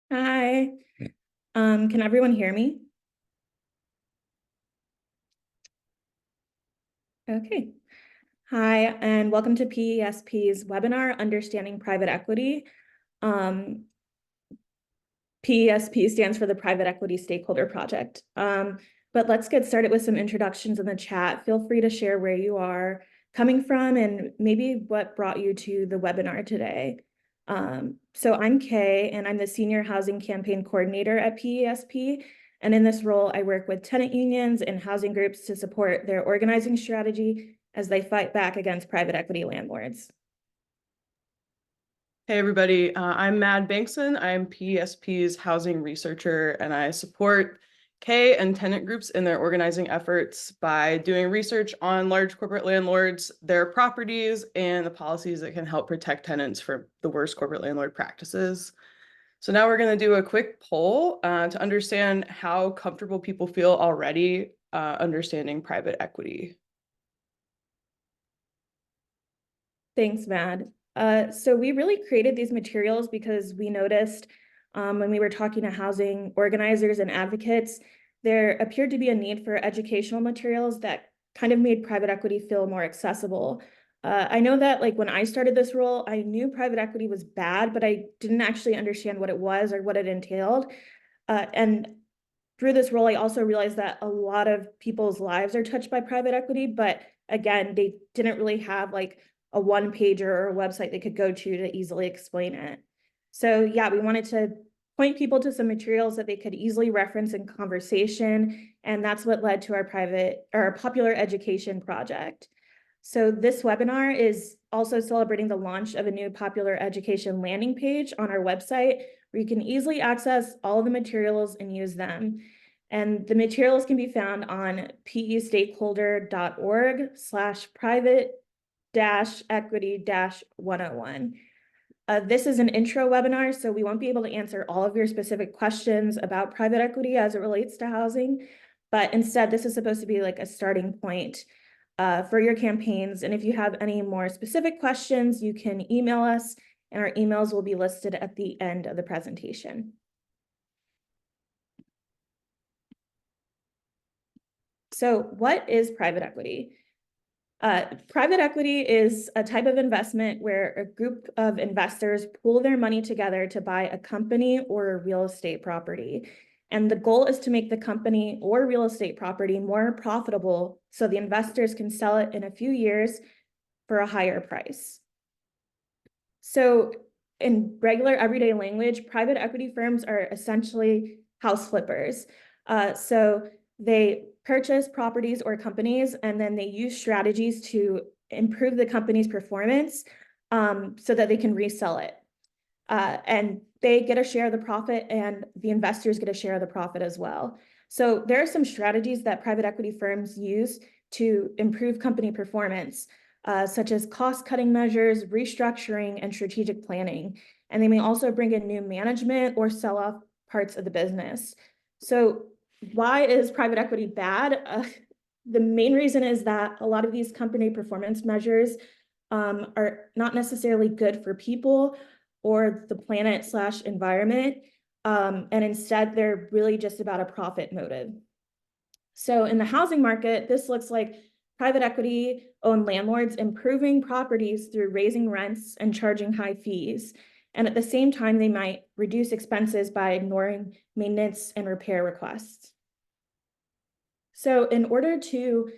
Hi. Can everyone hear me? Okay. Hi, and welcome to PESP's webinar, Understanding Private Equity. PESP stands for the Private Equity Stakeholder Project. But let's get started with some introductions in the chat. Feel free to share where you are coming from and maybe what brought you to the webinar today. So I'm Kay, and I'm the Senior Housing Campaign Coordinator at PESP. And in this role, I work with tenant unions and housing groups to support their organizing strategy as they fight back against private equity landlords. Hey everybody, I'm Mad Bankson. I'm PESP's housing researcher, and I support K and tenant groups in their organizing efforts by doing research on large corporate landlords, their properties, and the policies that can help protect tenants from the worst corporate landlord practices. So now we're going to do a quick poll to understand how comfortable people feel already understanding private equity. Thanks, Mad. So we really created these materials because we noticed when we were talking to housing organizers and advocates, there appeared to be a need for educational materials that kind of made private equity feel more accessible. I know that like when I started this role, I knew private equity was bad, but I didn't actually understand what it was or what it entailed. And through this role, I also realized that a lot of people's lives are touched by private equity, but again, they didn't really have like a one pager or a website they could go to easily explain it. So yeah, we wanted to point people to some materials that they could easily reference in conversation. And that's what led to our popular education project. So this webinar is also celebrating the launch of a new popular education landing page on our website where you can easily access all of the materials and use them. And the materials can be found on pestakeholder.org/private-equity-101. This is an intro webinar, so we won't be able to answer all of your specific questions about private equity as it relates to housing, but instead this is supposed to be like a starting point for your campaigns. And if you have any more specific questions, you can email us, and our emails will be listed at the end of the presentation. So what is private equity? Private equity is a type of investment where a group of investors pool their money together to buy a company or a real estate property. And the goal is to make the company or real estate property more profitable so the investors can sell it in a few years for a higher price. So in regular everyday language, private equity firms are essentially house flippers. So they purchase properties or companies, and then they use strategies to improve the company's performance so that they can resell it. And they get a share of the profit, and the investors get a share of the profit as well. So there are some strategies that private equity firms use to improve company performance, such as cost-cutting measures, restructuring, and strategic planning. And they may also bring in new management or sell off parts of the business. So why is private equity bad? The main reason is that a lot of these company performance measures are not necessarily good for people or the planet/environment. And instead, they're really just about a profit motive. So in the housing market, this looks like private equity owned landlords improving properties through raising rents and charging high fees. And at the same time, they might reduce expenses by ignoring maintenance and repair requests. So in order to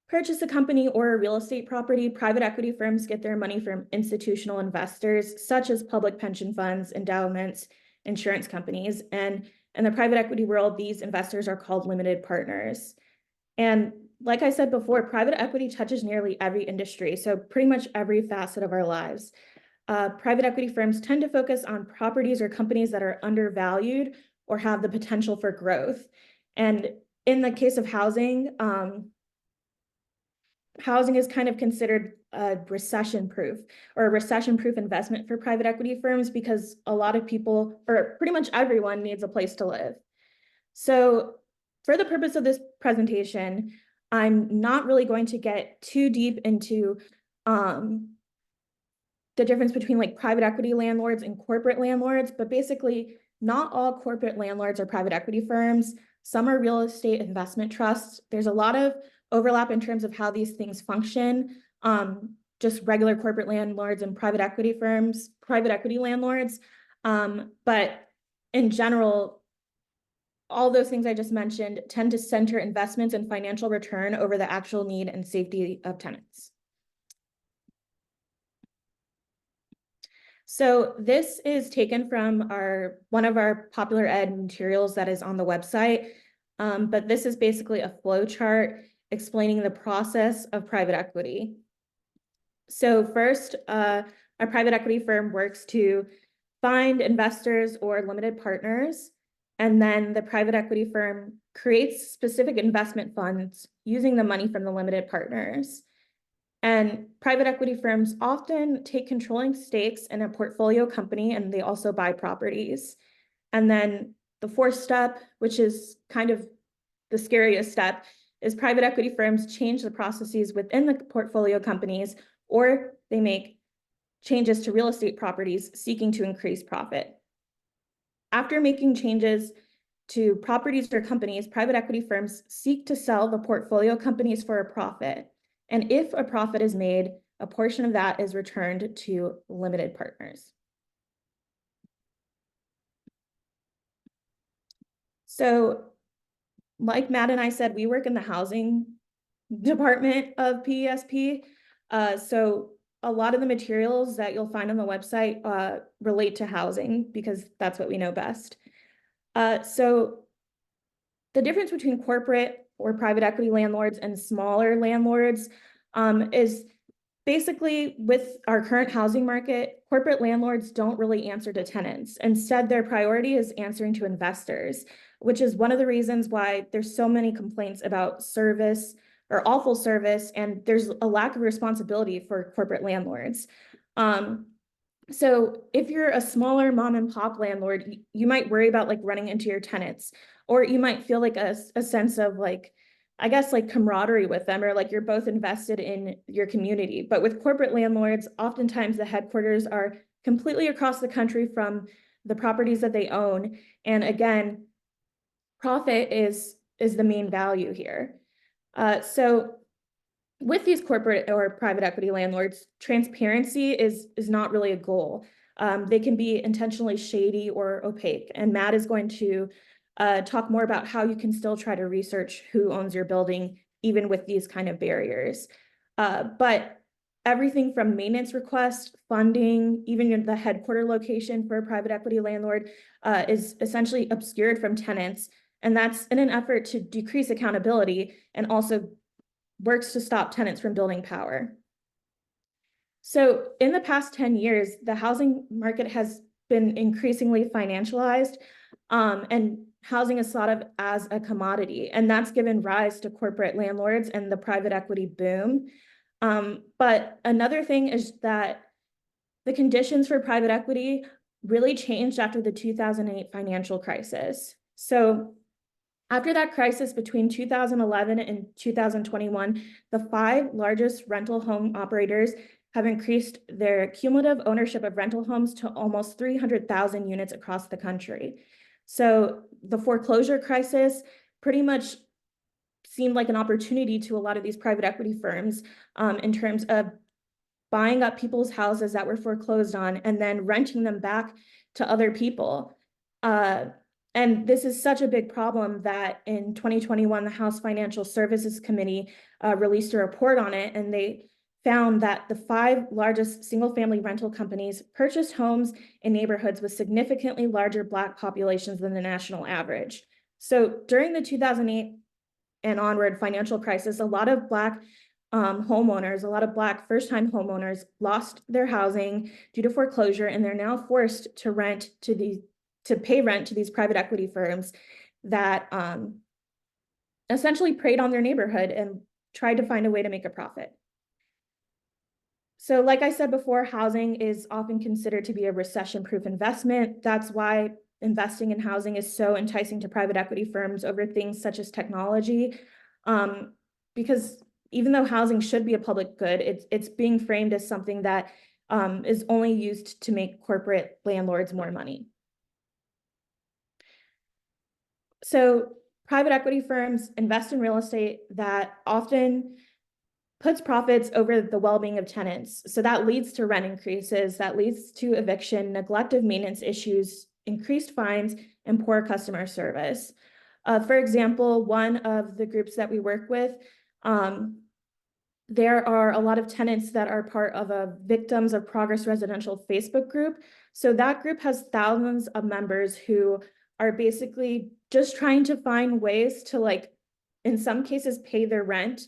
purchase a company or a real estate property, private equity firms get their money from institutional investors, such as public pension funds, endowments, insurance companies. And in the private equity world, these investors are called limited partners. And like I said before, private equity touches nearly every industry, so pretty much every facet of our lives. Private equity firms tend to focus on properties or companies that are undervalued or have the potential for growth. And in the case of housing, housing is kind of considered a recession-proof investment for private equity firms because a lot of people, or pretty much everyone, needs a place to live. So for the purpose of this presentation, I'm not really going to get too deep into the difference between like private equity landlords and corporate landlords, but basically not all corporate landlords are private equity firms. Some are real estate investment trusts. There's a lot of overlap in terms of how these things function. Just regular corporate landlords and private equity firms, private equity landlords. But in general, all those things I just mentioned tend to center investments and financial return over the actual need and safety of tenants. So this is taken from one of our popular ed materials that is on the website. But this is basically a flow chart explaining the process of private equity. So first, a private equity firm works to find investors or limited partners, and then the private equity firm creates specific investment funds using the money from the limited partners. And private equity firms often take controlling stakes in a portfolio company, and they also buy properties. And then the fourth step, which is kind of the scariest step, is private equity firms change the processes within the portfolio companies, or they make changes to real estate properties seeking to increase profit. After making changes to properties or companies, private equity firms seek to sell the portfolio companies for a profit. And if a profit is made, a portion of that is returned to limited partners. So, like Matt and I said, we work in the housing department of PESP. So a lot of the materials that you'll find on the website relate to housing because that's what we know best. So the difference between corporate or private equity landlords and smaller landlords is basically with our current housing market, corporate landlords don't really answer to tenants. Instead, their priority is answering to investors, which is one of the reasons why there's so many complaints about service or awful service, and there's a lack of responsibility for corporate landlords. So if you're a smaller mom and pop landlord, you might worry about like running into your tenants, or you might feel like a sense of like, I guess like camaraderie with them, or like you're both invested in your community. But with corporate landlords, oftentimes the headquarters are completely across the country from the properties that they own. And again, profit is the main value here. So with these corporate or private equity landlords, transparency is not really a goal. They can be intentionally shady or opaque. And Matt is going to talk more about how you can still try to research who owns your building, even with these kind of barriers. But everything from maintenance requests, funding, even the headquarter location for a private equity landlord is essentially obscured from tenants. And that's in an effort to decrease accountability and also works to stop tenants from building power. So in the past 10 years, the housing market has been increasingly financialized, and housing is thought of as a commodity, and that's given rise to corporate landlords and the private equity boom. But another thing is that the conditions for private equity really changed after the 2008 financial crisis. So after that crisis between 2011 and 2021, the 5 largest rental home operators have increased their cumulative ownership of rental homes to almost 300,000 units across the country. So the foreclosure crisis pretty much seemed like an opportunity to a lot of these private equity firms in terms of buying up people's houses that were foreclosed on and then renting them back to other people. And this is such a big problem that in 2021, the House Financial Services Committee released a report on it, and they found that the 5 largest single-family rental companies purchased homes in neighborhoods with significantly larger Black populations than the national average. So during the 2008 and onward financial crisis, a lot of Black homeowners, a lot of Black first-time homeowners lost their housing due to foreclosure, and they're now forced to pay rent to these private equity firms that essentially preyed on their neighborhood and tried to find a way to make a profit. So like I said before, housing is often considered to be a recession-proof investment. That's why investing in housing is so enticing to private equity firms over things such as technology, because even though housing should be a public good, it's being framed as something that is only used to make corporate landlords more money. So private equity firms invest in real estate that often puts profits over the well-being of tenants. So that leads to rent increases, that leads to eviction, neglect of maintenance issues, increased fines, and poor customer service. For example, one of the groups that we work with, there are a lot of tenants that are part of a Victims of Progress Residential Facebook group. So that group has thousands of members who are basically just trying to find ways to, like, in some cases, pay their rent,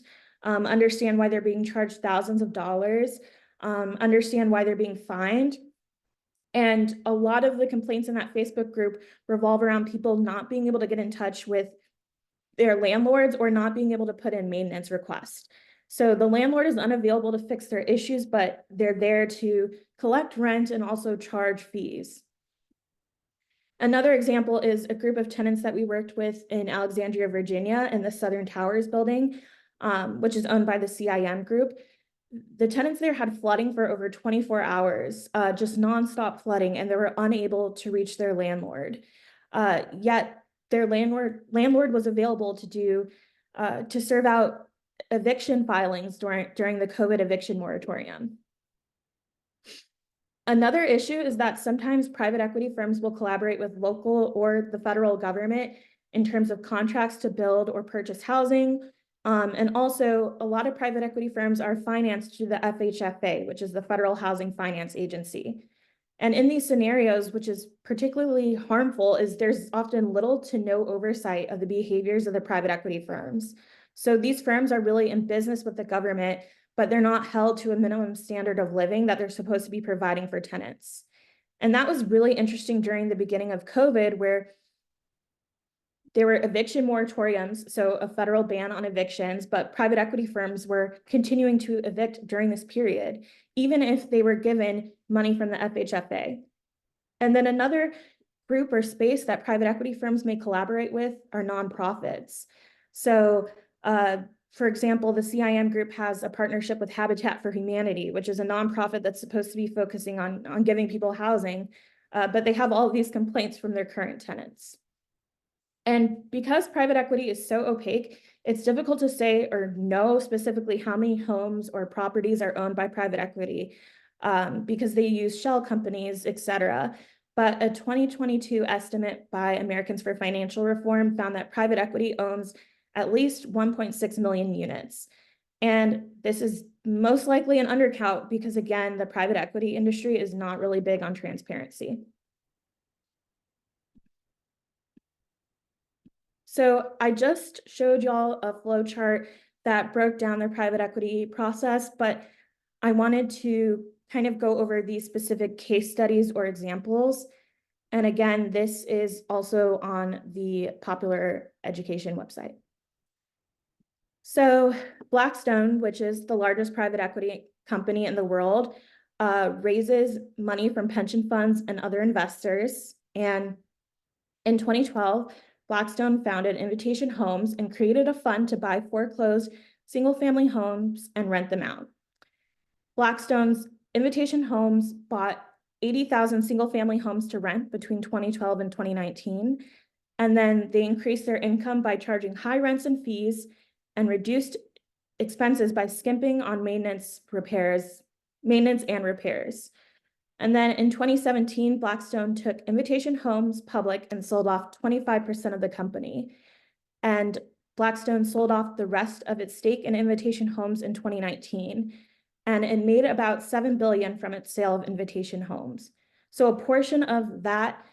understand why they're being charged thousands of dollars, understand why they're being fined. And a lot of the complaints in that Facebook group revolve around people not being able to get in touch with their landlords or not being able to put in maintenance requests. So the landlord is unavailable to fix their issues, but they're there to collect rent and also charge fees. Another example is a group of tenants that we worked with in Alexandria, Virginia, in the Southern Towers building, which is owned by the CIM group. The tenants there had flooding for over 24 hours, just nonstop flooding, and they were unable to reach their landlord. Yet their landlord was available to serve out eviction filings during the COVID eviction moratorium. Another issue is that sometimes private equity firms will collaborate with local or the federal government in terms of contracts to build or purchase housing. And also, a lot of private equity firms are financed through the FHFA, which is the Federal Housing Finance Agency. And in these scenarios, which is particularly harmful, is there's often little to no oversight of the behaviors of the private equity firms. So these firms are really in business with the government, but they're not held to a minimum standard of living that they're supposed to be providing for tenants. And that was really interesting during the beginning of COVID, where there were eviction moratoriums, so a federal ban on evictions, but private equity firms were continuing to evict during this period, even if they were given money from the FHFA. And then another group or space that private equity firms may collaborate with are nonprofits. So, for example, the CIM group has a partnership with Habitat for Humanity, which is a nonprofit that's supposed to be focusing on giving people housing, but they have all of these complaints from their current tenants. And because private equity is so opaque, it's difficult to say or know specifically how many homes or properties are owned by private equity, because they use shell companies, et cetera. But a 2022 estimate by Americans for Financial Reform found that private equity owns at least 1.6 million units. And this is most likely an undercount because, again, the private equity industry is not really big on transparency. So I just showed y'all a flow chart that broke down the private equity process, but I wanted to kind of go over these specific case studies or examples. And again, this is also on the Popular Education website. So Blackstone, which is the largest private equity company in the world, raises money from pension funds and other investors. And in 2012, Blackstone founded Invitation Homes and created a fund to buy foreclosed single-family homes and rent them out. Blackstone's Invitation Homes bought 80,000 single-family homes to rent between 2012 and 2019, and then they increased their income by charging high rents and fees and reduced expenses by skimping on maintenance and repairs. And then in 2017, Blackstone took Invitation Homes public and sold off 25% of the company. And Blackstone sold off the rest of its stake in Invitation Homes in 2019. And it made about $7 billion from its sale of Invitation Homes. So a portion of that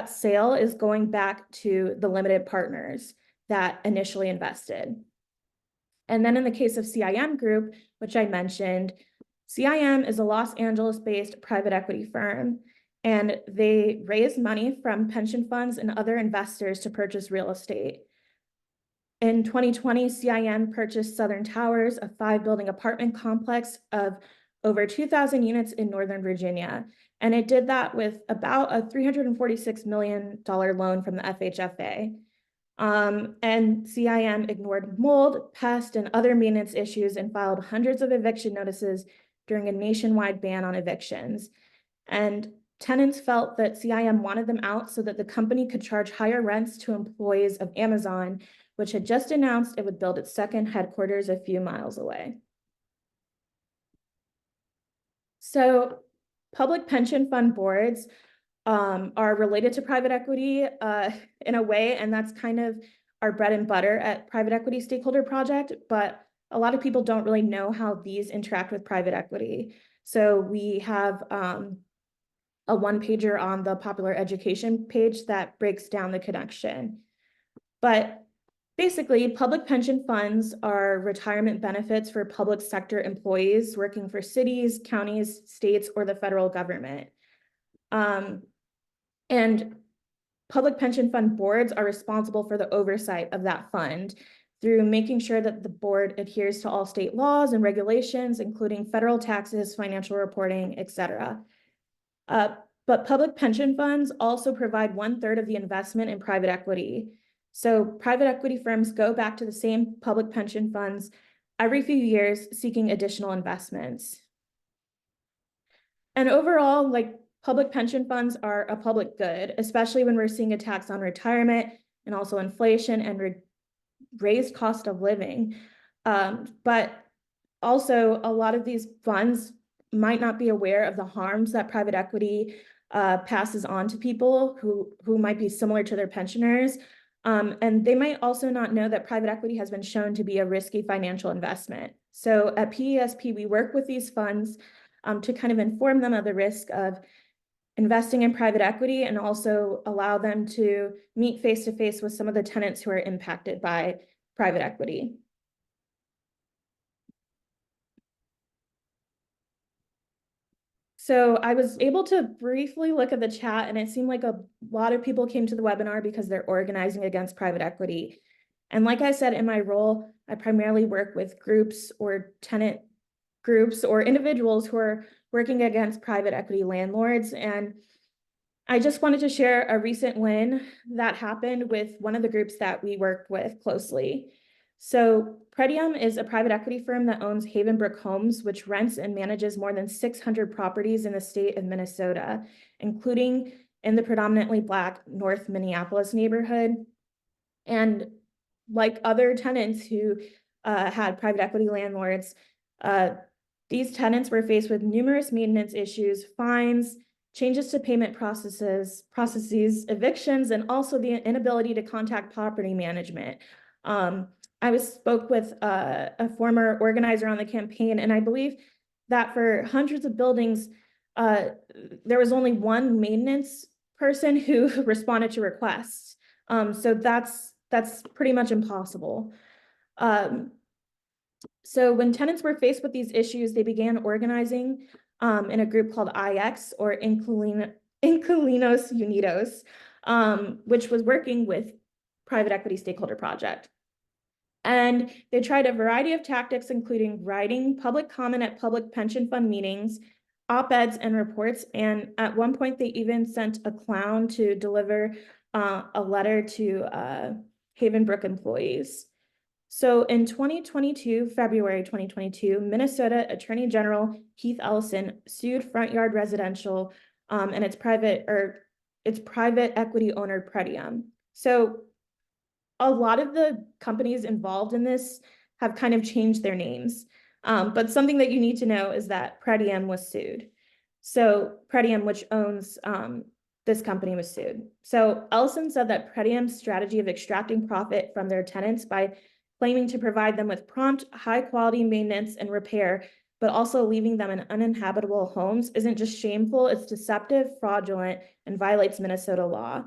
sale is going back to the limited partners that initially invested. And then in the case of CIM Group, which I mentioned, CIM is a Los Angeles-based private equity firm, and they raise money from pension funds and other investors to purchase real estate. In 2020, CIM purchased Southern Towers, a 5-building apartment complex of over 2,000 units in Northern Virginia. And it did that with about a $346 million loan from the FHFA. And CIM ignored mold, pest, and other maintenance issues and filed hundreds of eviction notices during a nationwide ban on evictions. And tenants felt that CIM wanted them out so that the company could charge higher rents to employees of Amazon, which had just announced it would build its second headquarters a few miles away. So public pension fund boards are related to private equity in a way, and that's kind of our bread and butter at Private Equity Stakeholder Project, but a lot of people don't really know how these interact with private equity. So we have a one-pager on the popular education page that breaks down the connection. But basically, public pension funds are retirement benefits for public sector employees working for cities, counties, states, or the federal government. And public pension fund boards are responsible for the oversight of that fund through making sure that the board adheres to all state laws and regulations, including federal taxes, financial reporting, et cetera. But public pension funds also provide 1/3 of the investment in private equity. So private equity firms go back to the same public pension funds every few years seeking additional investments. And overall, like, public pension funds are a public good, especially when we're seeing attacks on retirement and also inflation and raised cost of living. But also, a lot of these funds might not be aware of the harms that private equity passes on to people who might be similar to their pensioners. And they might also not know that private equity has been shown to be a risky financial investment. So at PESP, we work with these funds to kind of inform them of the risk of investing in private equity and also allow them to meet face-to-face with some of the tenants who are impacted by private equity. So I was able to briefly look at the chat, and it seemed like a lot of people came to the webinar because they're organizing against private equity. And like I said, in my role, I primarily work with groups or tenant groups or individuals who are working against private equity landlords. And I just wanted to share a recent win that happened with one of the groups that we work with closely. So Pretium is a private equity firm that owns Havenbrook Homes, which rents and manages more than 600 properties in the state of Minnesota, including in the predominantly Black North Minneapolis neighborhood. And like other tenants who had private equity landlords, these tenants were faced with numerous maintenance issues, fines, changes to payment processes, evictions, and also the inability to contact property management. I spoke with a former organizer on the campaign, and I believe that for hundreds of buildings, there was only one maintenance person who responded to requests. So that's pretty much impossible. So when tenants were faced with these issues, they began organizing in a group called IX, or Inquilinos Unidos, which was working with Private Equity Stakeholder Project. And they tried a variety of tactics, including writing public comment at public pension fund meetings, op-eds and reports. And at one point, they even sent a clown to deliver a letter to Havenbrook employees. So in February 2022, Minnesota Attorney General Keith Ellison sued Front Yard Residential and its private equity owner Pretium. So a lot of the companies involved in this have kind of changed their names. But something that you need to know is that Pretium was sued. So Pretium, which owns this company, was sued. So Ellison said that Pretium's strategy of extracting profit from their tenants by claiming to provide them with prompt, high-quality maintenance and repair, but also leaving them in uninhabitable homes isn't just shameful, it's deceptive, fraudulent, and violates Minnesota law.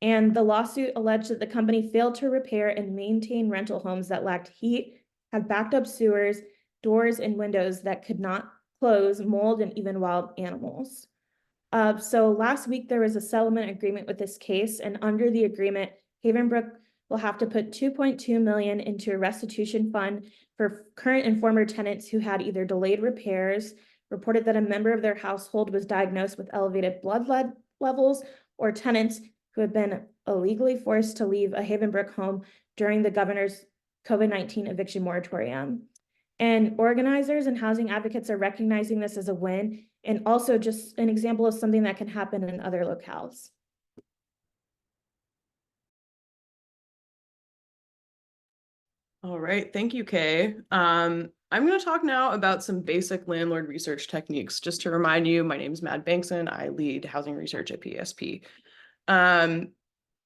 And the lawsuit alleged that the company failed to repair and maintain rental homes that lacked heat, had backed up sewers, doors, and windows that could not close, mold, and even wild animals. So last week, there was a settlement agreement with this case, and under the agreement, Havenbrook will have to put $2.2 million into a restitution fund for current and former tenants who had either delayed repairs, reported that a member of their household was diagnosed with elevated blood lead levels, or tenants who had been illegally forced to leave a Havenbrook home during the governor's COVID-19 eviction moratorium. And organizers and housing advocates are recognizing this as a win, and also just an example of something that can happen in other locales. All right, thank you, Kay. I'm going to talk now about some basic landlord research techniques. Just to remind you, my name is Mad Bankson. I lead housing research at PESP.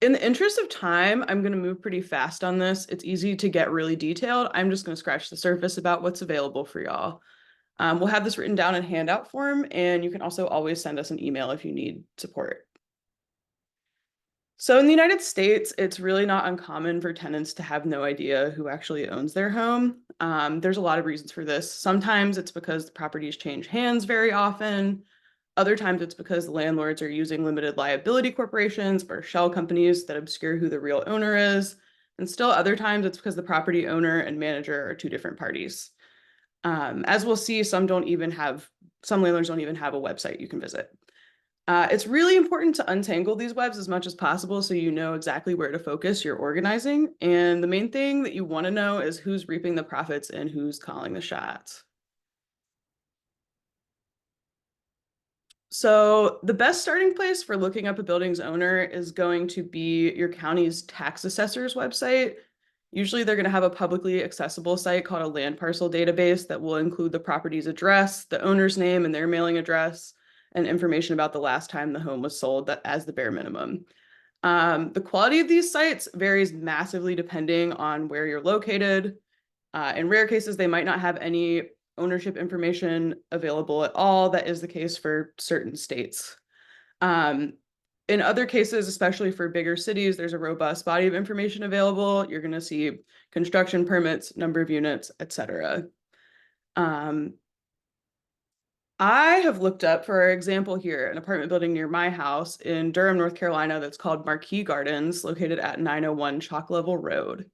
In the interest of time, I'm going to move pretty fast on this. It's easy to get really detailed. I'm just going to scratch the surface about what's available for y'all. We'll have this written down in handout form, and you can also always send us an email if you need support. So in the United States, it's really not uncommon for tenants to have no idea who actually owns their home. There's a lot of reasons for this. Sometimes it's because the properties change hands very often. Other times it's because the landlords are using limited liability corporations or shell companies that obscure who the real owner is. And still other times it's because the property owner and manager are two different parties. As we'll see, some landlords don't even have a website you can visit. It's really important to untangle these webs as much as possible so you know exactly where to focus your organizing. And the main thing that you want to know is who's reaping the profits and who's calling the shots. So the best starting place for looking up a building's owner is going to be your county's tax assessor's website. Usually they're going to have a publicly accessible site called a land parcel database that will include the property's address, the owner's name and their mailing address, and information about the last time the home was sold as the bare minimum. The quality of these sites varies massively depending on where you're located. In rare cases, they might not have any ownership information available at all. That is the case for certain states. In other cases, especially for bigger cities, there's a robust body of information available. You're going to see construction permits, number of units, etc. I have looked up, for example, here, an apartment building near my house in Durham, North Carolina, that's called Marquee Gardens, located at 901 Chalk Level Road.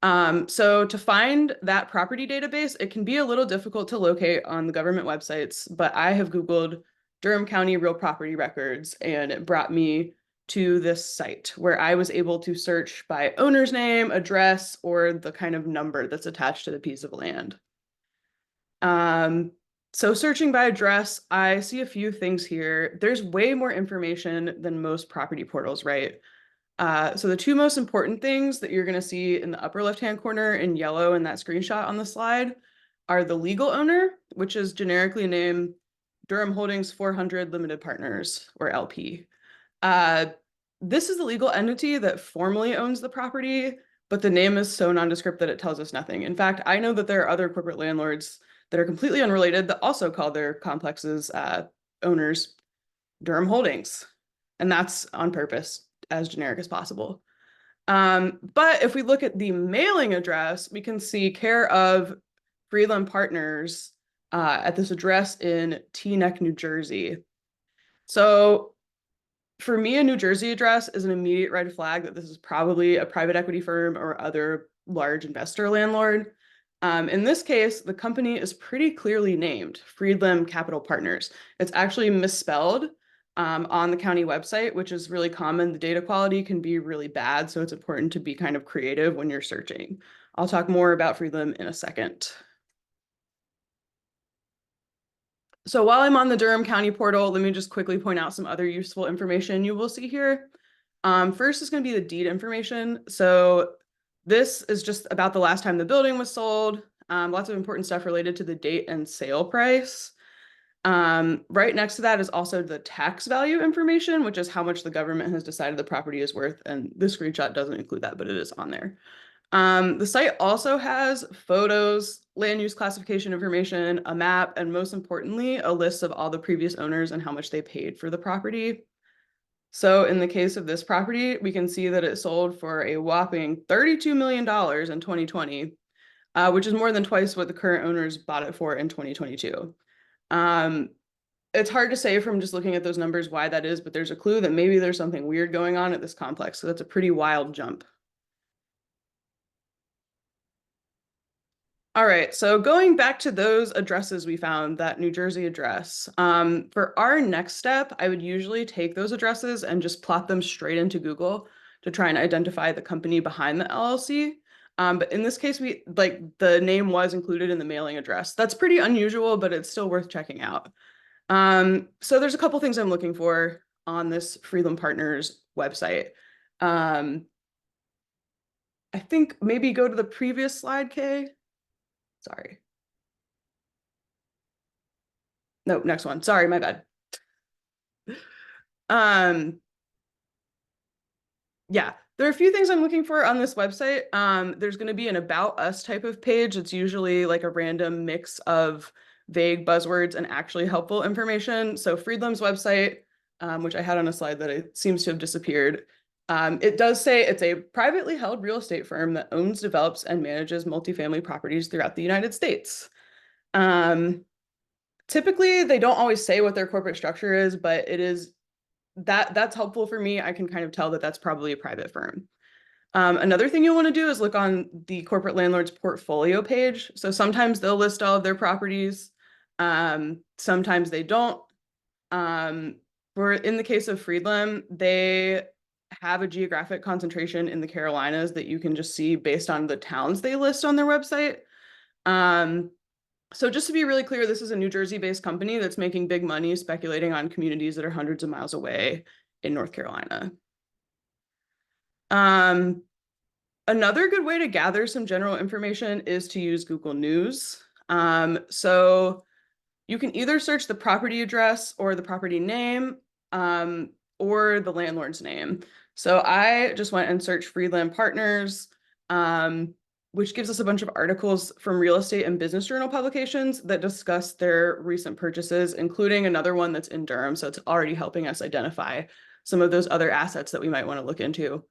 So to find that property database, it can be a little difficult to locate on the government websites, but I have Googled Durham County real property records, and it brought me to this site where I was able to search by owner's name, address, or the kind of number that's attached to the piece of land. So searching by address, I see a few things here. There's way more information than most property portals, right? So the two most important things that you're going to see in the upper left-hand corner in yellow in that screenshot on the slide are the legal owner, which is generically named Durham Holdings 400 Limited Partners, or LP. This is the legal entity that formally owns the property, but the name is so nondescript that it tells us nothing. In fact, I know that there are other corporate landlords that are completely unrelated that also call their complexes owners Durham Holdings, and that's on purpose, as generic as possible. But if we look at the mailing address, we can see care of Freeland Partners at this address in Teaneck, New Jersey. So for me, a New Jersey address is an immediate red flag that this is probably a private equity firm or other large investor landlord. In this case, the company is pretty clearly named Freeland Capital Partners. It's actually misspelled on the county website, which is really common. The data quality can be really bad, so it's important to be kind of creative when you're searching. I'll talk more about Freeland in a second. So while I'm on the Durham County portal, let me just quickly point out some other useful information you will see here. First is going to be the deed information. So this is just about the last time the building was sold. Lots of important stuff related to the date and sale price. Right next to that is also the tax value information, which is how much the government has decided the property is worth. And this screenshot doesn't include that, but it is on there. The site also has photos, land use classification information, a map, and most importantly, a list of all the previous owners and how much they paid for the property. So in the case of this property, we can see that it sold for a whopping $32 million in 2020, which is more than twice what the current owners bought it for in 2022. It's hard to say from just looking at those numbers why that is, but there's a clue that maybe there's something weird going on at this complex. So that's a pretty wild jump. All right, so going back to those addresses we found, that New Jersey address, for our next step, I would usually take those addresses and just plot them straight into Google to try and identify the company behind the LLC. But in this case, the name was included in the mailing address. That's pretty unusual, but it's still worth checking out. So there's a couple things I'm looking for on this Freeland Partners website. I think maybe go to the previous slide, Kay. Sorry. No, next one. Sorry, my bad. Yeah, there are a few things I'm looking for on this website. There's going to be an About Us type of page. It's usually like a random mix of vague buzzwords and actually helpful information. So Friedland's website, which I had on a slide that it seems to have disappeared. It does say it's a privately held real estate firm that owns, develops, and manages multifamily properties throughout the United States. Typically, they don't always say what their corporate structure is, but it is that's helpful for me. I can kind of tell that that's probably a private firm. Another thing you'll want to do is look on the corporate landlord's portfolio page. So sometimes they'll list all of their properties. Sometimes they don't. For in the case of Friedland, they have a geographic concentration in the Carolinas that you can just see based on the towns they list on their website. So just to be really clear, this is a New Jersey-based company that's making big money speculating on communities that are hundreds of miles away in North Carolina. Another good way to gather some general information is to use Google News. So you can either search the property address or the property name or the landlord's name. So I just went and searched Freeland Partners, which gives us a bunch of articles from real estate and business journal publications that discuss their recent purchases, including another one that's in Durham. So it's already helping us identify some of those other assets that we might want to look into.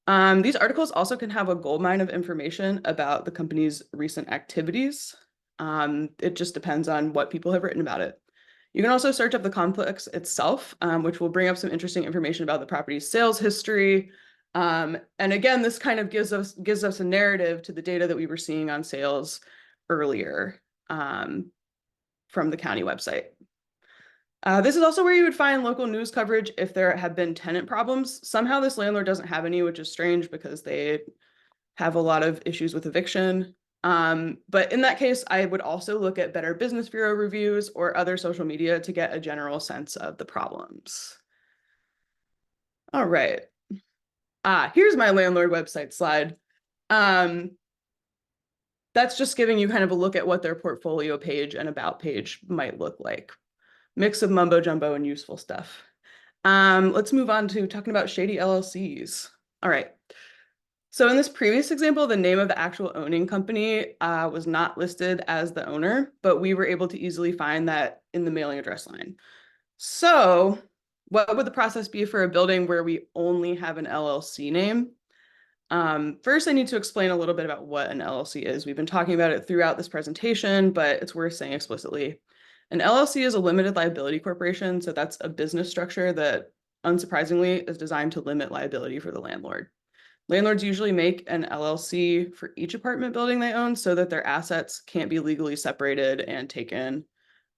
These articles also can have a goldmine of information about the company's recent activities. It just depends on what people have written about it. You can also search up the complex itself, which will bring up some interesting information about the property's sales history. And again, this kind of gives us a narrative to the data that we were seeing on sales earlier from the county website. This is also where you would find local news coverage if there have been tenant problems. Somehow this landlord doesn't have any, which is strange because they have a lot of issues with eviction. But in that case, I would also look at Better Business Bureau reviews or other social media to get a general sense of the problems. All right. Here's my landlord website slide. That's just giving you kind of a look at what their portfolio page and about page might look like. Mix of mumbo jumbo and useful stuff. Let's move on to talking about shady LLCs. All right. So in this previous example, the name of the actual owning company was not listed as the owner, but we were able to easily find that in the mailing address line. So what would the process be for a building where we only have an LLC name? First, I need to explain a little bit about what an LLC is. We've been talking about it throughout this presentation, but it's worth saying explicitly. An LLC is a limited liability corporation, so that's a business structure that, unsurprisingly, is designed to limit liability for the landlord. Landlords usually make an LLC for each apartment building they own so that their assets can't be legally separated and taken.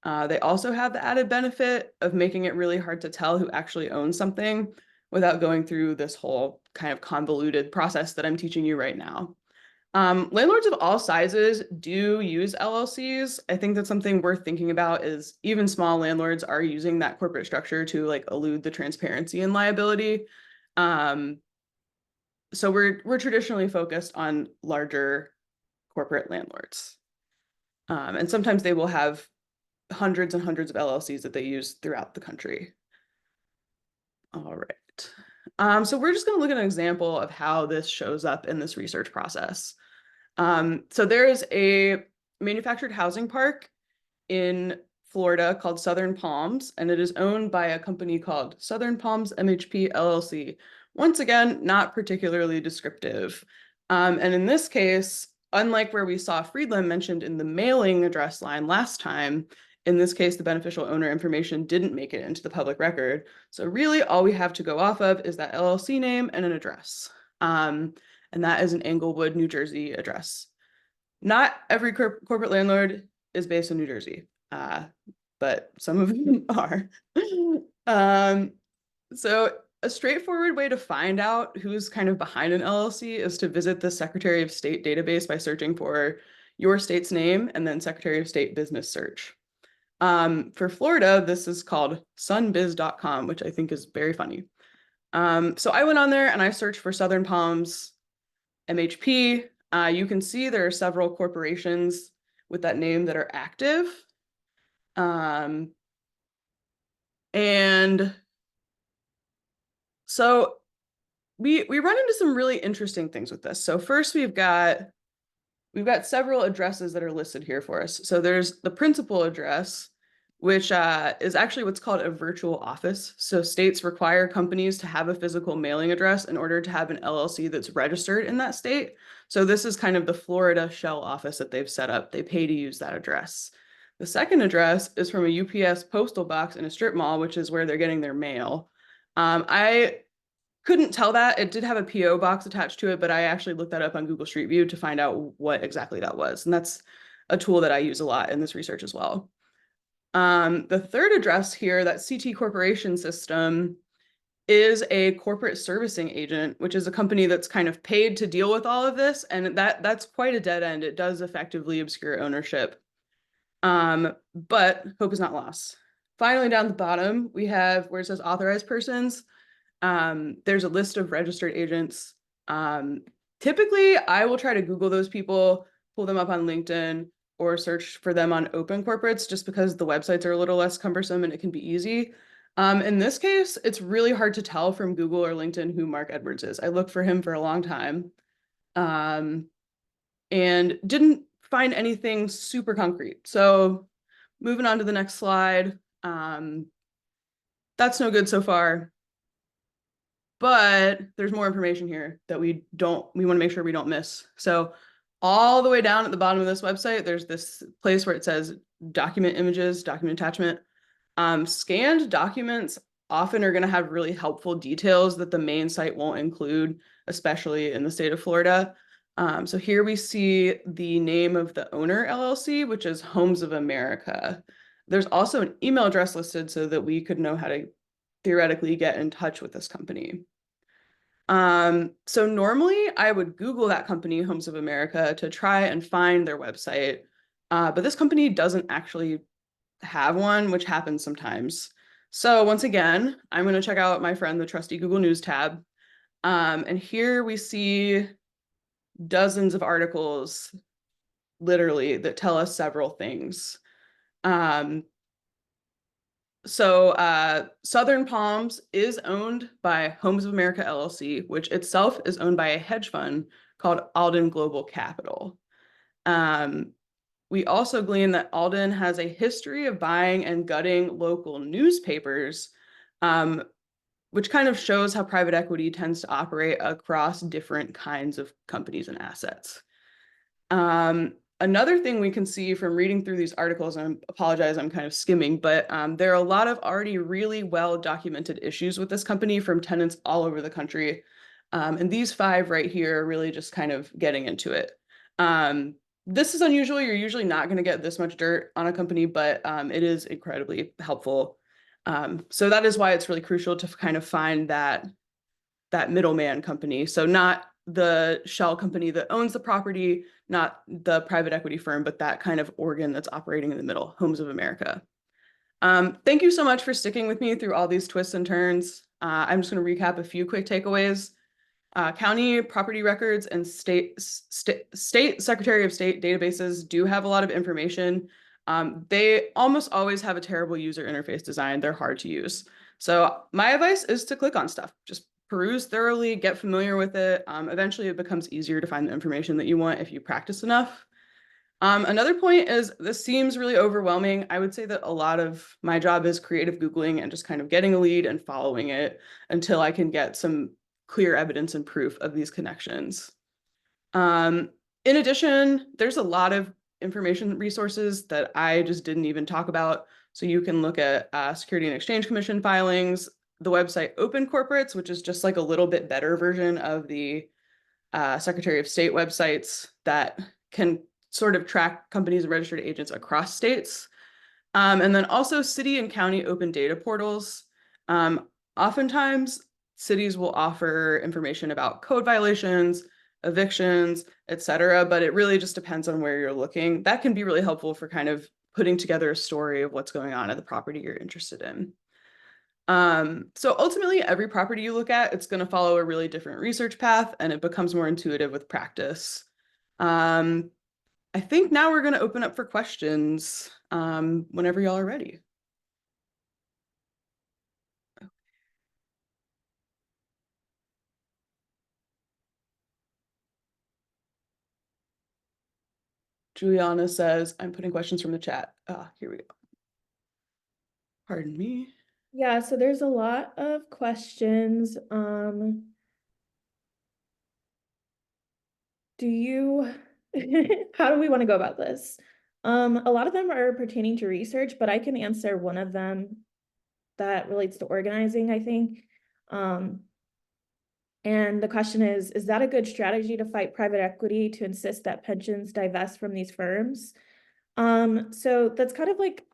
They also have the added benefit of making it really hard to tell who actually owns something without going through this whole kind of convoluted process that I'm teaching you right now. Landlords of all sizes do use LLCs. I think that's something worth thinking about is even small landlords are using that corporate structure to like elude the transparency and liability. So we're traditionally focused on larger corporate landlords. And sometimes they will have hundreds and hundreds of LLCs that they use throughout the country. All right. So we're just going to look at an example of how this shows up in this research process. So there is a manufactured housing park in Florida called Southern Palms, and it is owned by a company called Southern Palms MHP LLC. Once again, not particularly descriptive. And in this case, unlike where we saw Friedland mentioned in the mailing address line last time, in this case, the beneficial owner information didn't make it into the public record. So really all we have to go off of is that LLC name and an address. And that is an Englewood, New Jersey address. Not every corporate landlord is based in New Jersey, but some of them are. So a straightforward way to find out who's kind of behind an LLC is to visit the Secretary of State database by searching for your state's name and then Secretary of State business search. For Florida, this is called sunbiz.com, which I think is very funny. So I went on there and I searched for Southern Palms MHP. You can see there are several corporations with that name that are active. And so we run into some really interesting things with this. So first we've got several addresses that are listed here for us. So there's the principal address, which is actually what's called a virtual office. So states require companies to have a physical mailing address in order to have an LLC that's registered in that state. So this is kind of the Florida shell office that they've set up. They pay to use that address. The second address is from a UPS postal box in a strip mall, which is where they're getting their mail. I couldn't tell that. It did have a PO box attached to it, but I actually looked that up on Google Street View to find out what exactly that was. And that's a tool that I use a lot in this research as well. The third address here, that CT Corporation system, is a corporate servicing agent, which is a company that's kind of paid to deal with all of this. And that's quite a dead end. It does effectively obscure ownership. But hope is not lost. Finally, down the bottom, we have where it says authorized persons. There's a list of registered agents. Typically, I will try to Google those people, pull them up on LinkedIn, or search for them on open corporates just because the websites are a little less cumbersome and it can be easy. In this case, it's really hard to tell from Google or LinkedIn who Mark Edwards is. I looked for him for a long time and didn't find anything super concrete. So moving on to the next slide. That's no good so far. But there's more information here that we want to make sure we don't miss. So all the way down at the bottom of this website, there's this place where it says document images, document attachment. Scanned documents often are going to have really helpful details that the main site won't include, especially in the state of Florida. So here we see the name of the owner LLC, which is Homes of America. There's also an email address listed so that we could know how to theoretically get in touch with this company. So normally I would Google that company, Homes of America, to try and find their website. But this company doesn't actually have one, which happens sometimes. So once again, I'm going to check out my friend, the trusty Google News tab. And here we see dozens of articles, literally, that tell us several things. Southern Palms is owned by Homes of America LLC, which itself is owned by a hedge fund called Alden Global Capital. We also glean that Alden has a history of buying and gutting local newspapers, which kind of shows how private equity tends to operate across different kinds of companies and assets. Another thing we can see from reading through these articles, and I apologize, I'm kind of skimming, but there are a lot of already really well documented issues with this company from tenants all over the country. And these 5 right here are really just kind of getting into it. This is unusual. You're usually not going to get this much dirt on a company, but it is incredibly helpful. So that is why it's really crucial to kind of find that middleman company. So not the shell company that owns the property, not the private equity firm, but that kind of organ that's operating in the middle, Homes of America. Thank you so much for sticking with me through all these twists and turns. I'm just going to recap a few quick takeaways. County property records and state Secretary of State databases do have a lot of information. They almost always have a terrible user interface design. They're hard to use. So my advice is to click on stuff. Just peruse thoroughly, get familiar with it. Eventually it becomes easier to find the information that you want if you practice enough. Another point is this seems really overwhelming. I would say that a lot of my job is creative Googling and just kind of getting a lead and following it until I can get some clear evidence and proof of these connections. In addition, there's a lot of information resources that I just didn't even talk about. So you can look at Security and Exchange Commission filings, the website Open Corporates, which is just like a little bit better version of the Secretary of State websites that can sort of track companies and registered agents across states. And then also city and county open data portals. Oftentimes, cities will offer information about code violations, evictions, etc. But it really just depends on where you're looking. That can be really helpful for kind of putting together a story of what's going on at the property you're interested in. So ultimately, every property you look at, it's going to follow a really different research path, and it becomes more intuitive with practice. I think now we're going to open up for questions whenever y'all are ready. Juliana says, I'm putting questions from the chat. Here we go. Pardon me. Yeah, so there's a lot of questions. Do you, how do we want to go about this? A lot of them are pertaining to research, but I can answer one of them that relates to organizing, I think. And the question is that a good strategy to fight private equity to insist that pensions divest from these firms? So that's kind of like,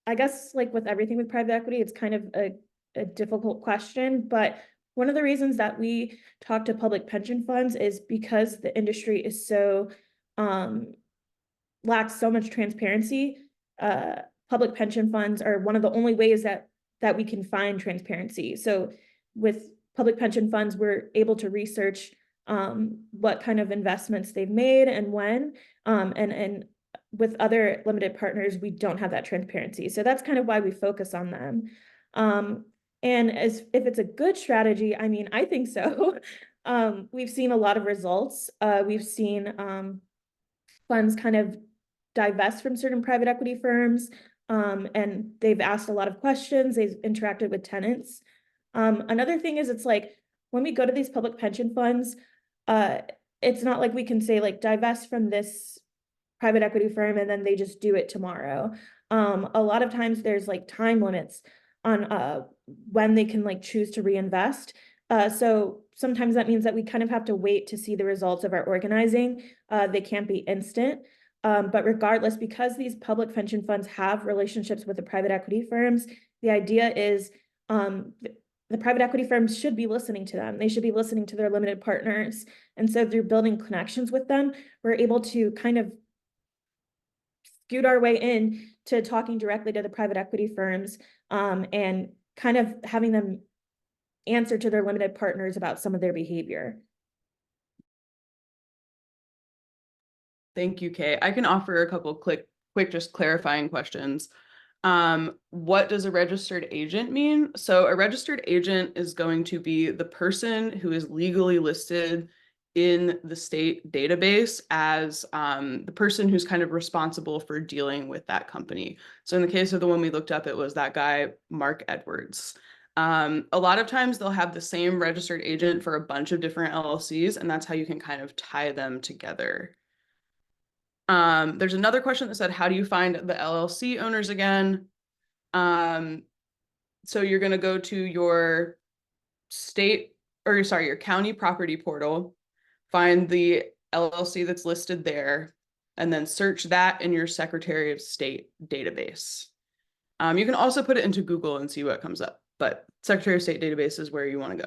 I guess, like with everything with private equity, it's kind of a difficult question, but one of the reasons that we talk to public pension funds is because the industry is so, lacks so much transparency. Public pension funds are one of the only ways that we can find transparency. So with public pension funds, we're able to research what kind of investments they've made and when, and with other limited partners, we don't have that transparency. So that's kind of why we focus on them. And as if it's a good strategy, I mean, I think so. We've seen a lot of results. We've seen funds kind of divest from certain private equity firms, and they've asked a lot of questions. They've interacted with tenants. Another thing is, it's like when we go to these public pension funds, it's not like we can say like divest from this private equity firm and then they just do it tomorrow. A lot of times there's like time limits on when they can like choose to reinvest. So sometimes that means that we kind of have to wait to see the results of our organizing. They can't be instant. But regardless, because these public pension funds have relationships with the private equity firms, the idea is the private equity firms should be listening to them. They should be listening to their limited partners. And so through building connections with them, we're able to kind of scoot our way in to talking directly to the private equity firms, and kind of having them answer to their limited partners about some of their behavior. Thank you, Kay. I can offer a couple quick just clarifying questions. What does a registered agent mean? So a registered agent is going to be the person who is legally listed in the state database as the person who's kind of responsible for dealing with that company. So in the case of the one we looked up, it was that guy, Mark Edwards. A lot of times they'll have the same registered agent for a bunch of different LLCs, and that's how you can kind of tie them together. There's another question that said, how do you find the LLC owners again? So you're going to go to your your county property portal, find the LLC that's listed there, and then search that in your Secretary of State database. You can also put it into Google and see what comes up, but Secretary of State database is where you want to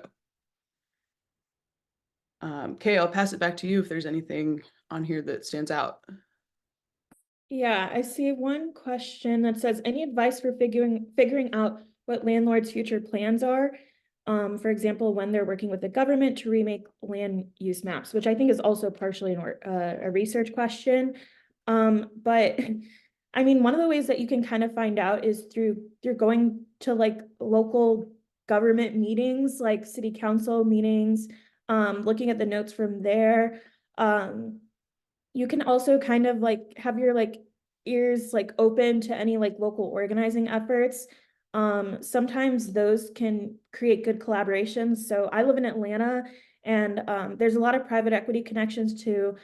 go. Kay, I'll pass it back to you if there's anything on here that stands out. Yeah, I see one question that says, any advice for figuring out what landlords' future plans are? For example, when they're working with the government to remake land use maps, which I think is also partially a research question. But I mean, one of the ways that you can kind of find out is through going to like local government meetings, like city council meetings, looking at the notes from there. You can also kind of like have your like ears like open to any like local organizing efforts. Sometimes those can create good collaborations. So I live in Atlanta, and there's a lot of private equity connections to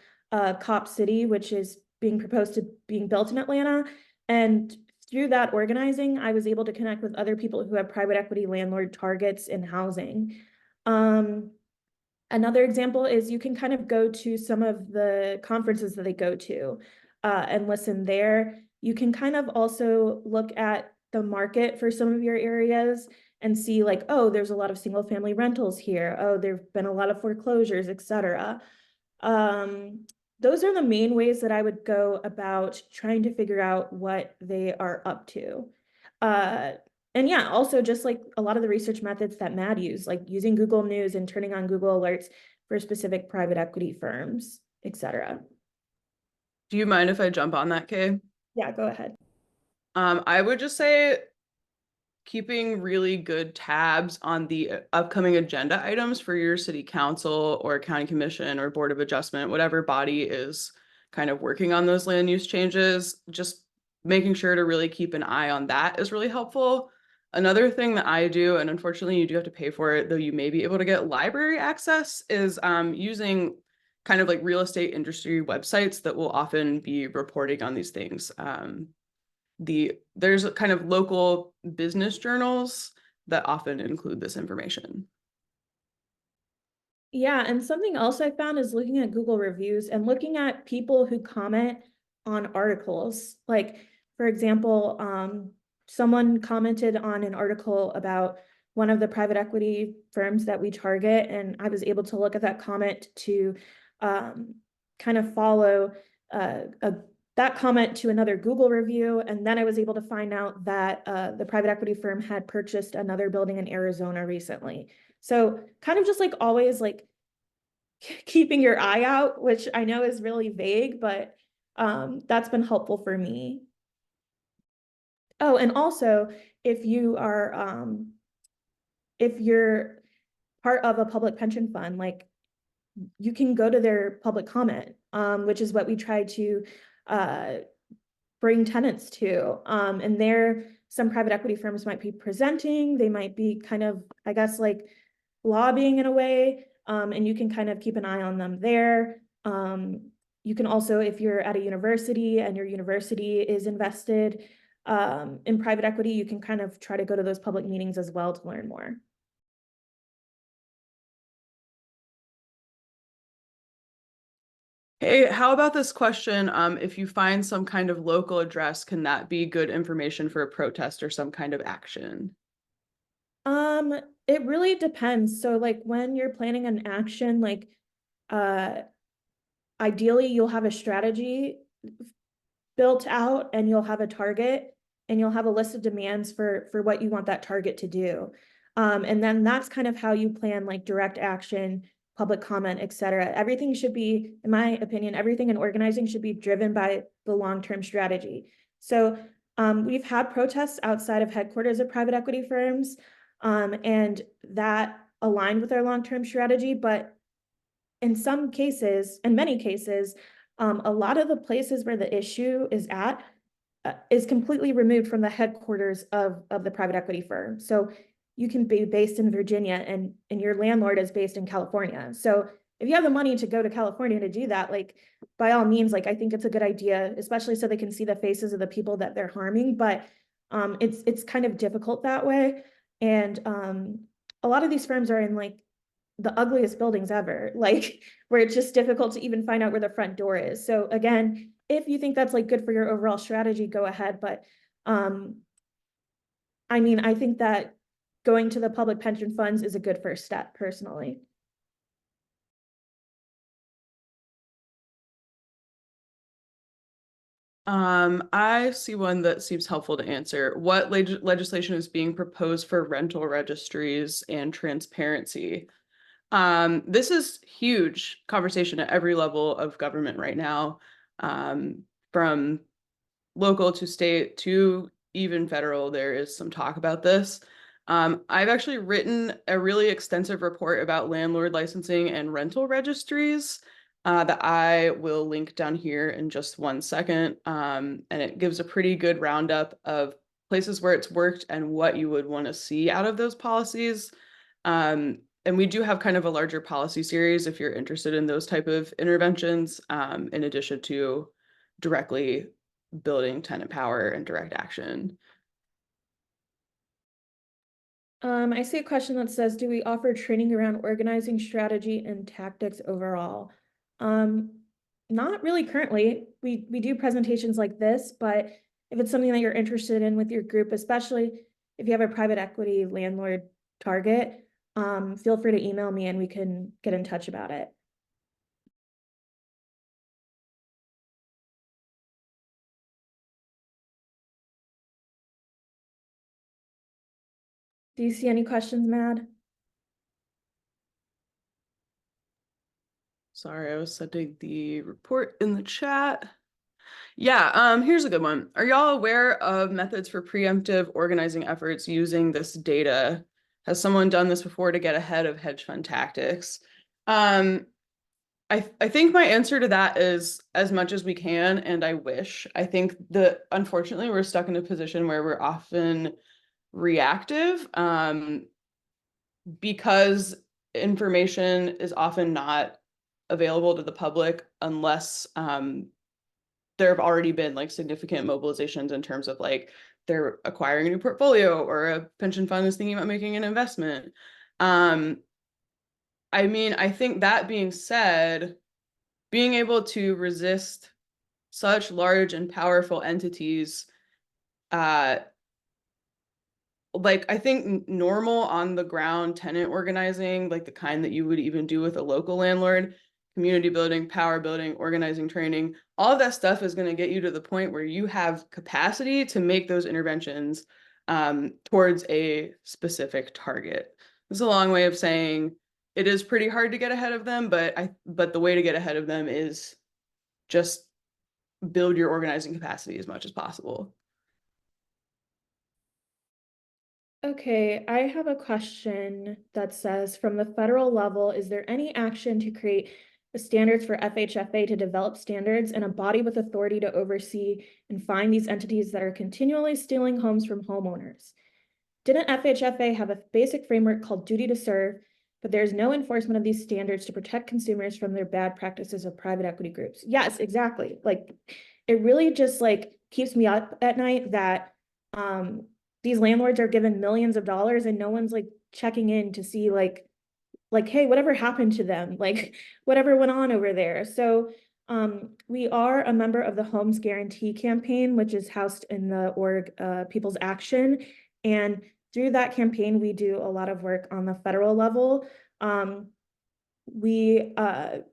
Cop City, which is being proposed to being built in Atlanta. And through that organizing, I was able to connect with other people who have private equity landlord targets in housing. Another example is you can kind of go to some of the conferences that they go to and listen there. You can kind of also look at the market for some of your areas and see like, oh, there's a lot of single family rentals here. Oh, there've been a lot of foreclosures, etc. Those are the main ways that I would go about trying to figure out what they are up to. Uh, and yeah, also just like a lot of the research methods that Mad used, like using Google News and turning on Google Alerts for specific private equity firms, etc. Do you mind if I jump on that, Kay? Yeah, go ahead. I would just say keeping really good tabs on the upcoming agenda items for your city council or county commission or board of adjustment, whatever body is kind of working on those land use changes, just making sure to really keep an eye on that is really helpful. Another thing that I do, and unfortunately you do have to pay for it, though you may be able to get library access, is using kind of like real estate industry websites that will often be reporting on these things. There's kind of local business journals that often include this information. Yeah, and something else I found is looking at Google reviews and looking at people who comment on articles. Like, for example, someone commented on an article about one of the private equity firms that we target, and I was able to look at that comment to kind of follow that comment to another Google review, and then I was able to find out that the private equity firm had purchased another building in Arizona recently. So kind of just like always like keeping your eye out, which I know is really vague, but that's been helpful for me. Oh, and also if you are if you're part of a public pension fund, like you can go to their public comment, which is what we try to uh, bring tenants to. And there, some private equity firms might be presenting, they might be kind of, I guess, like lobbying in a way, and you can kind of keep an eye on them there. You can also, if you're at a university and your university is invested in private equity, you can kind of try to go to those public meetings as well to learn more. Hey, how about this question? If you find some kind of local address, can that be good information for a protest or some kind of action? Um, it really depends. So like when you're planning an action, like uh ideally you'll have a strategy built out and you'll have a target and you'll have a list of demands for what you want that target to do. And then that's kind of how you plan like direct action, public comment, et cetera. Everything should be, in my opinion, everything in organizing should be driven by the long-term strategy. So we've had protests outside of headquarters of private equity firms, and that aligned with our long-term strategy. But in some cases, in many cases, a lot of the places where the issue is at is completely removed from the headquarters of the private equity firm. So you can be based in Virginia and your landlord is based in California. So if you have the money to go to California to do that, like by all means, like I think it's a good idea, especially so they can see the faces of the people that they're harming. But it's kind of difficult that way. And a lot of these firms are in like the ugliest buildings ever, like where it's just difficult to even find out where the front door is. So again, if you think that's like good for your overall strategy, go ahead. But I mean, I think that going to the public pension funds is a good first step personally. I see one that seems helpful to answer. What legislation is being proposed for rental registries and transparency? This is huge conversation at every level of government right now, from local to state to even federal. There is some talk about this. I've actually written a really extensive report about landlord licensing and rental registries that I will link down here in just 1 second. And it gives a pretty good roundup of places where it's worked and what you would want to see out of those policies. And we do have kind of a larger policy series if you're interested in those type of interventions, in addition to directly building tenant power and direct action. I see a question that says, do we offer training around organizing strategy and tactics overall? Not really currently. We do presentations like this, but if it's something that you're interested in with your group, especially if you have a private equity landlord target, feel free to email me and we can get in touch about it. Do you see any questions, Mad? Sorry, I was sending the report in the chat. Yeah, here's a good one. Are y'all aware of methods for preemptive organizing efforts using this data? Has someone done this before to get ahead of hedge fund tactics? I think my answer to that is as much as we can, and I wish. I think that unfortunately we're stuck in a position where we're often reactive, because information is often not available to the public unless there have already been like significant mobilizations in terms of like they're acquiring a new portfolio or a pension fund is thinking about making an investment. I mean, I think that being said, being able to resist such large and powerful entities, like I think normal on the ground tenant organizing, like the kind that you would even do with a local landlord, community building, power building, organizing training, all of that stuff is going to get you to the point where you have capacity to make those interventions towards a specific target. This is a long way of saying it is pretty hard to get ahead of them, but the way to get ahead of them is just build your organizing capacity as much as possible. Okay, I have a question that says, from the federal level, is there any action to create the standards for FHFA to develop standards and a body with authority to oversee and find these entities that are continually stealing homes from homeowners? Didn't FHFA have a basic framework called duty to serve, but there's no enforcement of these standards to protect consumers from their bad practices of private equity groups? Yes, exactly. Like, it really just like keeps me up at night that these landlords are given millions of dollars and no one's like checking in to see like, hey, whatever happened to them? Like, whatever went on over there? So we are a member of the Homes Guarantee Campaign, which is housed in the org People's Action. And through that campaign, we do a lot of work on the federal level. We on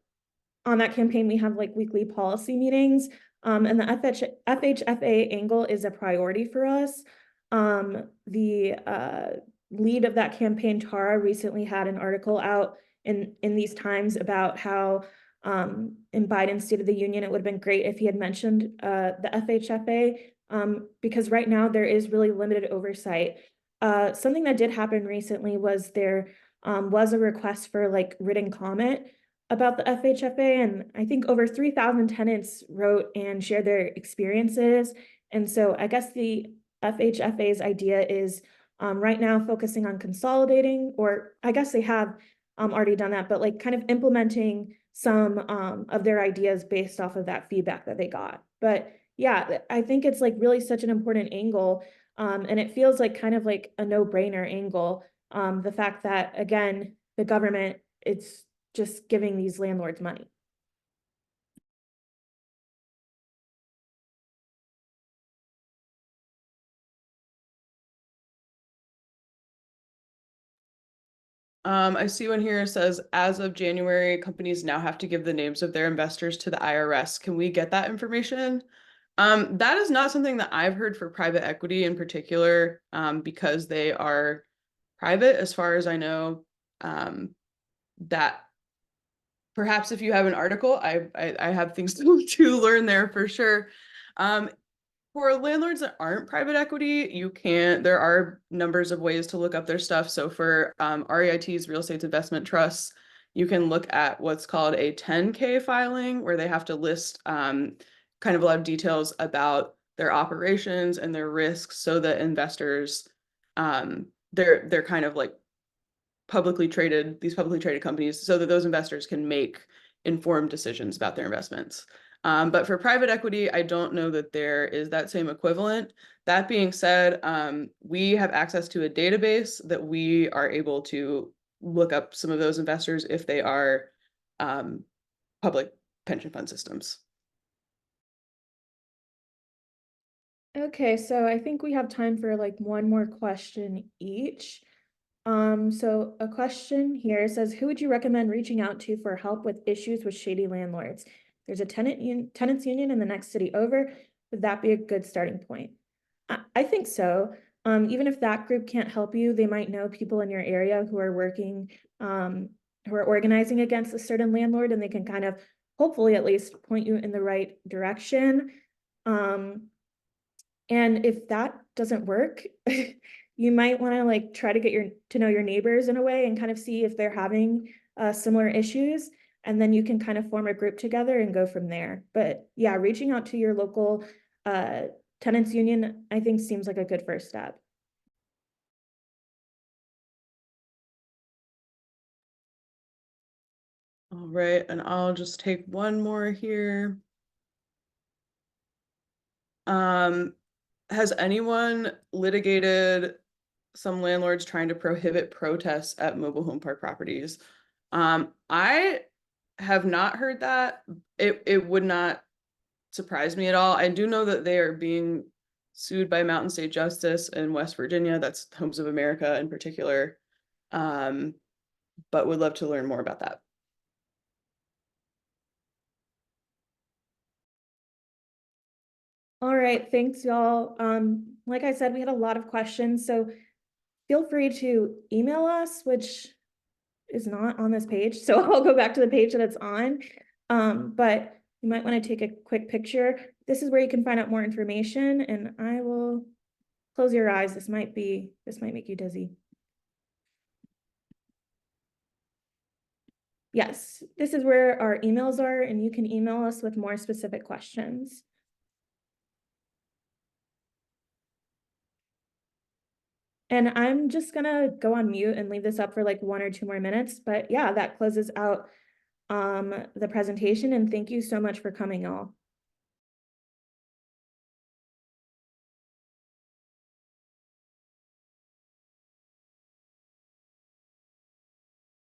that campaign, we have like weekly policy meetings. And the FHFA angle is a priority for us. The lead of that campaign, Tara, recently had an article out in these times about how in Biden's State of the Union, it would have been great if he had mentioned the FHFA, because right now there is really limited oversight. Something that did happen recently was there was a request for like written comment about the FHFA, and I think over 3,000 tenants wrote and shared their experiences. And so I guess the FHFA's idea is right now focusing on consolidating, or I guess they have already done that, but like kind of implementing some of their ideas based off of that feedback that they got. But yeah, I think it's like really such an important angle, and it feels like kind of like a no-brainer angle. The fact that, again, the government, it's just giving these landlords money. I see one here says, as of January, companies now have to give the names of their investors to the IRS. Can we get that information? That is not something that I've heard for private equity in particular, because they are private, as far as I know. That perhaps if you have an article, I have things to learn there for sure. For landlords that aren't private equity, there are numbers of ways to look up their stuff. So for REITs, real estate investment trusts, you can look at what's called a 10K filing, where they have to list kind of a lot of details about their operations and their risks, so that investors, they're kind of like these publicly traded companies, so that those investors can make informed decisions about their investments. But for private equity, I don't know that there is that same equivalent. That being said, we have access to a database that we are able to look up some of those investors if they are public pension fund systems. Okay, so I think we have time for like one more question each. So a question here says, who would you recommend reaching out to for help with issues with shady landlords? There's a tenants union in the next city over. Would that be a good starting point? I think so. Even if that group can't help you, they might know people in your area who are working, who are organizing against a certain landlord, and they can kind of hopefully at least point you in the right direction. Um, and if that doesn't work, you might want to like try to get to know your neighbors in a way and kind of see if they're having similar issues. And then you can kind of form a group together and go from there. But yeah, reaching out to your local uh, tenants union, I think seems like a good first step. All right, and I'll just take one more here. Has anyone litigated some landlords trying to prohibit protests at mobile home park properties? I have not heard that. It would not surprise me at all. I do know that they are being sued by Mountain State Justice in West Virginia. That's Homes of America in particular. Um, but would love to learn more about that. All right, thanks y'all. Like I said, we had a lot of questions, so feel free to email us, which is not on this page. So I'll go back to the page that it's on. But you might want to take a quick picture. This is where you can find out more information, and I will close your eyes. This might make you dizzy. Yes, this is where our emails are, and you can email us with more specific questions. And I'm just gonna go on mute and leave this up for like 1 or 2 more minutes. But yeah, that closes out the presentation, and thank you so much for coming all.